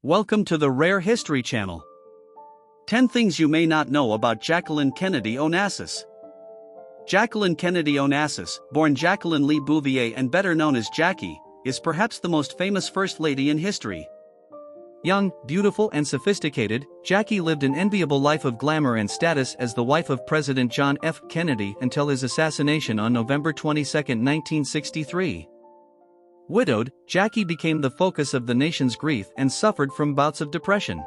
Welcome to the Rare History Channel. 10 Things You May Not Know About Jacqueline Kennedy Onassis. Jacqueline Kennedy Onassis, born Jacqueline Lee Bouvier and better known as Jackie, is perhaps the most famous First Lady in history. Young, beautiful and sophisticated, Jackie lived an enviable life of glamour and status as the wife of President John F. Kennedy until his assassination on November 22, 1963. Widowed, Jackie became the focus of the nation's grief and suffered from bouts of depression.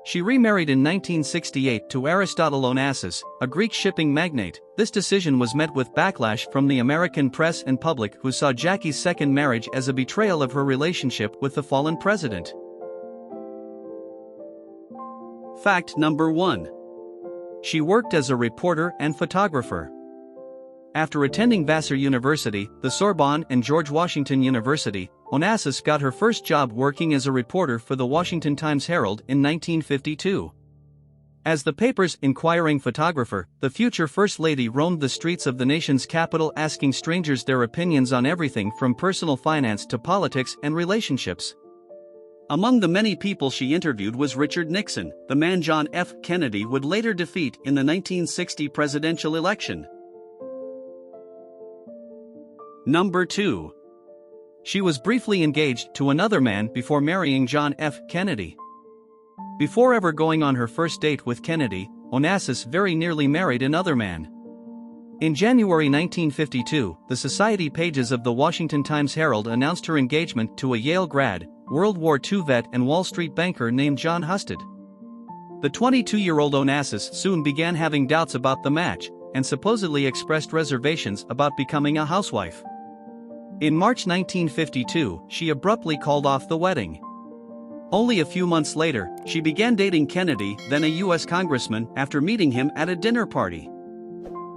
She remarried in 1968 to Aristotle Onassis, a Greek shipping magnate. This decision was met with backlash from the American press and public, who saw Jackie's second marriage as a betrayal of her relationship with the fallen president. Fact number 1. She worked as a reporter and photographer. After attending Vassar University, the Sorbonne and George Washington University, Onassis got her first job working as a reporter for the Washington Times-Herald in 1952. As the paper's inquiring photographer, the future First Lady roamed the streets of the nation's capital asking strangers their opinions on everything from personal finance to politics and relationships. Among the many people she interviewed was Richard Nixon, the man John F. Kennedy would later defeat in the 1960 presidential election. Number 2. She was briefly engaged to another man before marrying John F. Kennedy. Before ever going on her first date with Kennedy, Onassis very nearly married another man. In January 1952, the society pages of the Washington Times-Herald announced her engagement to a Yale grad, World War II vet and Wall Street banker named John Husted. The 22-year-old Onassis soon began having doubts about the match, and supposedly expressed reservations about becoming a housewife. In March 1952, she abruptly called off the wedding. Only a few months later, she began dating Kennedy, then a U.S. congressman, after meeting him at a dinner party.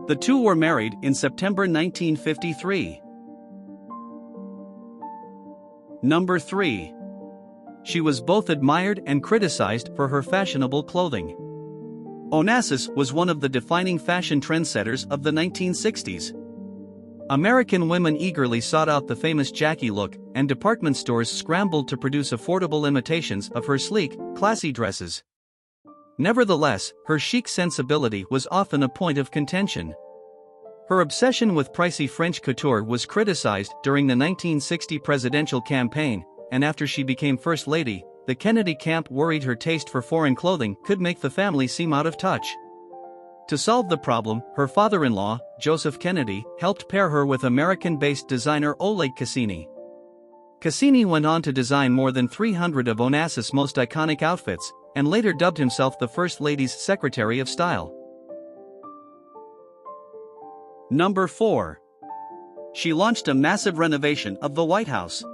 The two were married in September 1953. Number 3. She was both admired and criticized for her fashionable clothing. Onassis was one of the defining fashion trendsetters of the 1960s. American women eagerly sought out the famous Jackie look, and department stores scrambled to produce affordable imitations of her sleek, classy dresses. Nevertheless, her chic sensibility was often a point of contention. Her obsession with pricey French couture was criticized during the 1960 presidential campaign, and after she became First Lady, the Kennedy camp worried her taste for foreign clothing could make the family seem out of touch. To solve the problem, her father-in-law, Joseph Kennedy, helped pair her with American-based designer Oleg Cassini. Cassini went on to design more than 300 of Onassis' most iconic outfits, and later dubbed himself the First Lady's Secretary of Style. Number 4. She launched a massive renovation of the White House.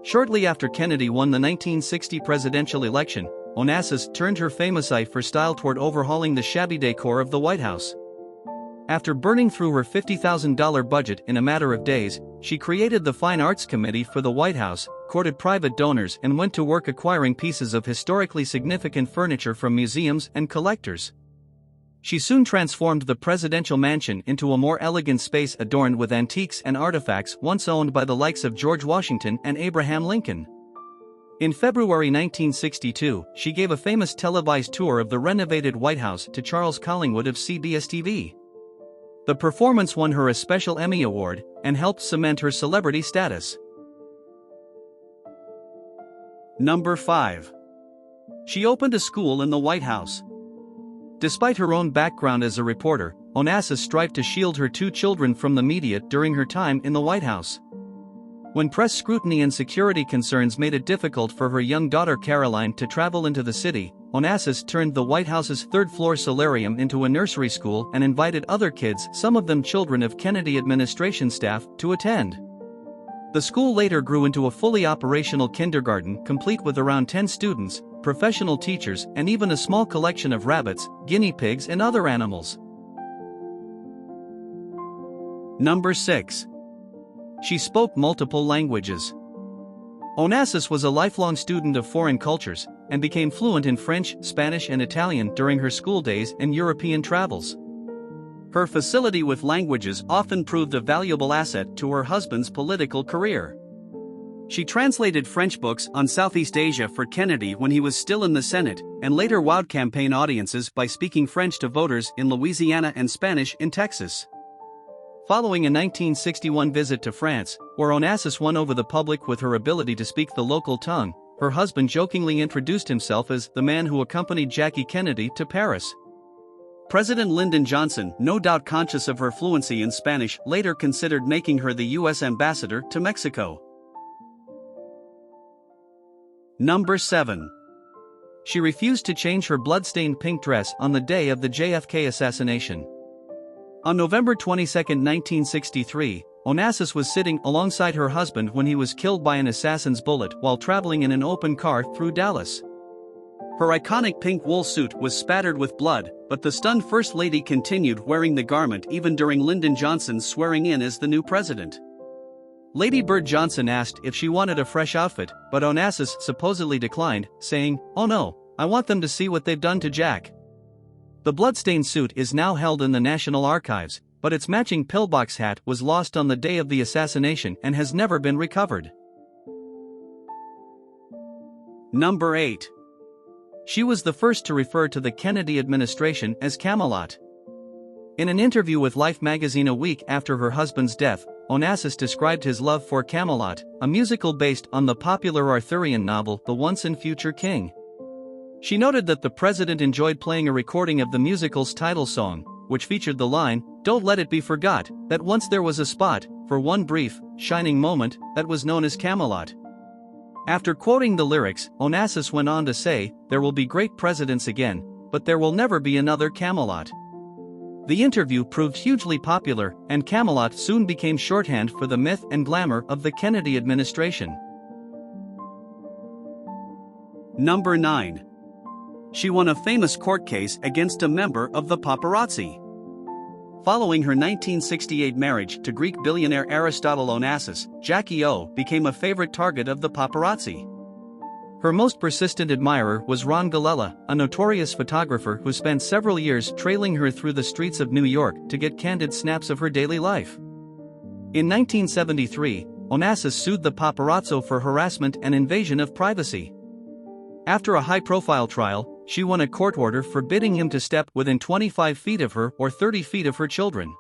Shortly after Kennedy won the 1960 presidential election, Onassis turned her famous eye for style toward overhauling the shabby decor of the White House. After burning through her $50,000 budget in a matter of days, she created the Fine Arts Committee for the White House, courted private donors and went to work acquiring pieces of historically significant furniture from museums and collectors. She soon transformed the presidential mansion into a more elegant space adorned with antiques and artifacts once owned by the likes of George Washington and Abraham Lincoln. In February 1962, she gave a famous televised tour of the renovated White House to Charles Collingwood of CBS TV. The performance won her a special Emmy Award and helped cement her celebrity status. Number 5. She opened a school in the White House. Despite her own background as a reporter, Onassis strived to shield her two children from the media during her time in the White House. When press scrutiny and security concerns made it difficult for her young daughter Caroline to travel into the city, Onassis turned the White House's third-floor solarium into a nursery school and invited other kids, some of them children of Kennedy administration staff, to attend. The school later grew into a fully operational kindergarten complete with around 10 students, professional teachers, and even a small collection of rabbits, guinea pigs and other animals. Number 6. She spoke multiple languages. Onassis was a lifelong student of foreign cultures, and became fluent in French, Spanish and Italian during her school days and European travels. Her facility with languages often proved a valuable asset to her husband's political career. She translated French books on Southeast Asia for Kennedy when he was still in the Senate, and later wowed campaign audiences by speaking French to voters in Louisiana and Spanish in Texas. Following a 1961 visit to France, where Onassis won over the public with her ability to speak the local tongue, her husband jokingly introduced himself as the man who accompanied Jackie Kennedy to Paris. President Lyndon Johnson, no doubt conscious of her fluency in Spanish, later considered making her the U.S. ambassador to Mexico. Number 7. She refused to change her blood-stained pink dress on the day of the JFK assassination. On November 22, 1963, Onassis was sitting alongside her husband when he was killed by an assassin's bullet while traveling in an open car through Dallas. Her iconic pink wool suit was spattered with blood, but the stunned First Lady continued wearing the garment even during Lyndon Johnson's swearing in as the new president. Lady Bird Johnson asked if she wanted a fresh outfit, but Onassis supposedly declined, saying, "Oh no, I want them to see what they've done to Jack." The bloodstained suit is now held in the National Archives, but its matching pillbox hat was lost on the day of the assassination and has never been recovered. Number 8. She was the first to refer to the Kennedy administration as Camelot. In an interview with Life magazine a week after her husband's death, Onassis described his love for Camelot, a musical based on the popular Arthurian novel The Once and Future King. She noted that the president enjoyed playing a recording of the musical's title song, which featured the line, "Don't let it be forgot, that once there was a spot, for one brief, shining moment, that was known as Camelot." After quoting the lyrics, Onassis went on to say, "There will be great presidents again, but there will never be another Camelot." The interview proved hugely popular, and Camelot soon became shorthand for the myth and glamour of the Kennedy administration. Number 9. She won a famous court case against a member of the paparazzi. Following her 1968 marriage to Greek billionaire Aristotle Onassis, Jackie O became a favorite target of the paparazzi. Her most persistent admirer was Ron Galella, a notorious photographer who spent several years trailing her through the streets of New York to get candid snaps of her daily life. In 1973, Onassis sued the paparazzo for harassment and invasion of privacy. After a high-profile trial, she won a court order forbidding him to step within 25 feet of her or 30 feet of her children.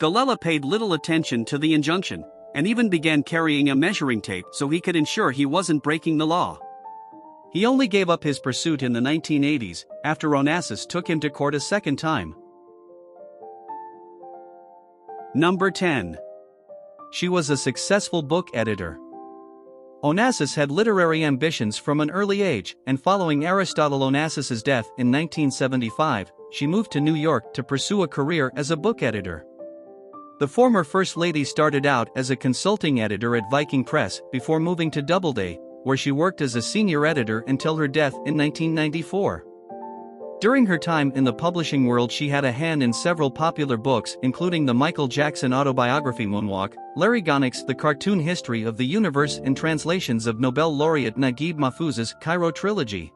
Galella paid little attention to the injunction, and even began carrying a measuring tape so he could ensure he wasn't breaking the law. He only gave up his pursuit in the 1980s, after Onassis took him to court a second time. Number 10. She was a successful book editor. Onassis had literary ambitions from an early age, and following Aristotle Onassis's death in 1975, she moved to New York to pursue a career as a book editor. The former First Lady started out as a consulting editor at Viking Press before moving to Doubleday, where she worked as a senior editor until her death in 1994. During her time in the publishing world, she had a hand in several popular books, including the Michael Jackson autobiography Moonwalk, Larry Connick's The Cartoon History of the Universe, and translations of Nobel laureate Naguib Mahfouz's Cairo trilogy.